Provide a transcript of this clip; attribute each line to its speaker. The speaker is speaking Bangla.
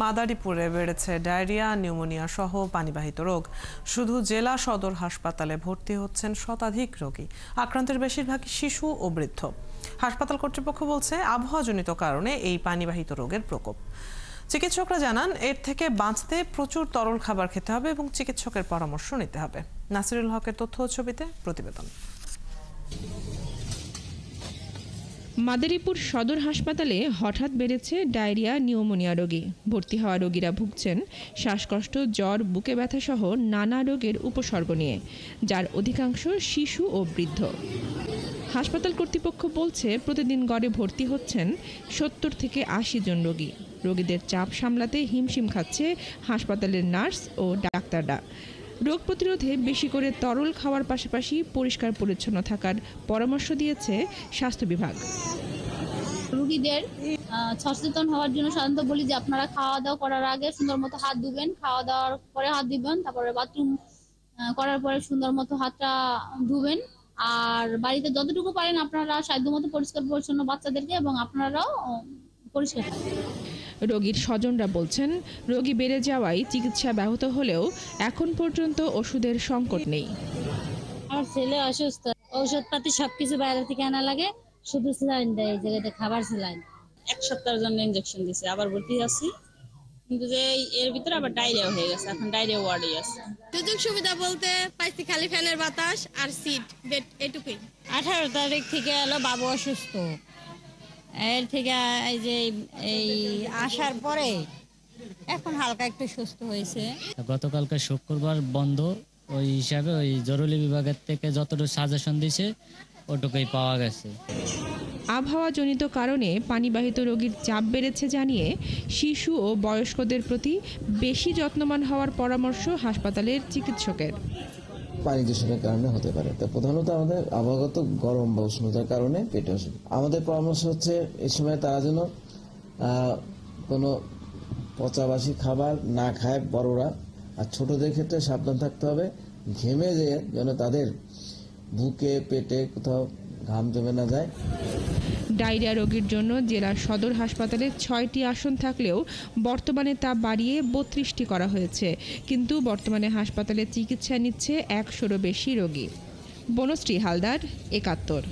Speaker 1: মাদারীপুরে বেড়েছে ডায়রিয়া, নিউমোনিয়া সহ পানিবাহিত রোগ। শুধু জেলা সদর হাসপাতালে ভর্তি হচ্ছেন শতাধিক রোগী। আক্রান্তের বেশিরভাগই শিশু ও বৃদ্ধ। হাসপাতাল কর্তৃপক্ষ বলছে আবহাওয়াজনিত কারণে এই পানিবাহিত রোগের প্রকোপ। চিকিৎসকরা জানান, এর থেকে বাঁচতে প্রচুর তরল খাবার খেতে হবে এবং চিকিৎসকের পরামর্শ নিতে হবে। নাসিরুল হকের তথ্য ও ছবিতে প্রতিবেদন।
Speaker 2: মাদারীপুর সদর হাসপাতালে হঠাৎ বেড়েছে ডায়রিয়া, নিউমোনিয়া রোগী। ভর্তি হওয়া রোগীরা ভুগছেন শ্বাসকষ্ট, জ্বর, বুকে ব্যথা সহ নানা রোগের উপসর্গ নিয়ে, যার অধিকাংশ শিশু ও বৃদ্ধ। হাসপাতাল কর্তৃপক্ষ বলছে প্রতিদিন গড়ে ভর্তি হচ্ছেন 70 থেকে 80 জন রোগী। রোগীদের চাপ সামলাতে হিমশিম খাচ্ছে হাসপাতালের নার্স ও ডাক্তাররা। রোগ প্রতিরোধে বেশি করে তরল খাওয়ার পাশাপাশি পরিষ্কার পরিচ্ছন্ন থাকার পরামর্শ দিয়েছে স্বাস্থ্য বিভাগ।
Speaker 3: রোগীদের সচেতন হওয়ার জন্য সাধারণত বলি যে আপনারা খাওয়া দাওয়া করার আগে সুন্দর মতো হাত ধুবেন, খাওয়া দাওয়ার পরে হাত দিবেন, তারপরে বাথরুম করার পরে সুন্দর মতো হাতটা ধুবেন। আর বাড়িতে যতটুকু পারেন আপনারা সাধ্যমতো পরিষ্কার পরিচ্ছন্ন বাচ্চাদেরকে এবং আপনারাও পরিষ্কার থাকবেন।
Speaker 2: রোগীর স্বজনরা বলছেন, রোগী বেড়ে যাওয়ায় চিকিৎসা ব্যাহত হলেও এখন পর্যন্ত ওষুধের সংকট নেই।
Speaker 4: আমার ছেলে অসুস্থ, ঔষধপাতি সবকিছু বাইরে থেকে আনা লাগে, শুধু স্যালাইন দেয়, এই জায়গাতে খাবার স্যালাইন।
Speaker 5: 1 সপ্তাহের জন্য ইনজেকশন দিছে, আবার ভর্তি আছি, কিন্তু যে এর ভিতরে আবার ডায়রিয়া হয়ে গেছে, এখন ডায়রিয়া ওয়ার্ডে আছে।
Speaker 6: সুযোগ সুবিধা বলতে পাইছি খালি ফ্যানের বাতাস আর সিট, বেড, এটুকুই।
Speaker 4: 18 তারিখ থেকে এলো বাবু অসুস্থ, এর থেকে এই আসার পরে এখন হালকা একটু সুস্থ হয়েছে।
Speaker 7: গতকালকে শুক্রবার বন্ধ, ওই হিসাবে ওই জরুরি বিভাগের থেকে যতটুকু সাজেশন দিছে ওটুকুই পাওয়া গেছে।
Speaker 2: আবহাওয়াজনিত কারণে পানিবাহিত রোগীর চাপ বেড়েছে জানিয়ে শিশু ও বয়স্কদের প্রতি বেশি যত্নবান হওয়ার পরামর্শ হাসপাতালের চিকিৎসকের।
Speaker 8: পানি দূষণের কারণে হতে পারে, তো প্রধানত আমাদের আবহাওয়াগত গরম বা উষ্ণতার কারণে পেটে অসুখ। আমাদের পরামর্শ হচ্ছে এই সময় তারা যেন কোনো পচাবাসি খাবার না খায় বড়রা, আর ছোটদের ক্ষেত্রে সাবধান থাকতে হবে। ঘেমে যেন তাদের বুকে পেটে কোথাও ঘাম জমে না যায়।
Speaker 2: ডায়রিয়া রোগীর জন্য জেলা সদর হাসপাতালে 6টি আসন থাকলেও বর্তমানে তা বাড়িয়ে 32টি করা হয়েছে। কিন্তু বর্তমানে হাসপাতালে চিকিৎসা নিচ্ছে 100-এরও বেশি রোগী। বনশ্রী হালদার, 71।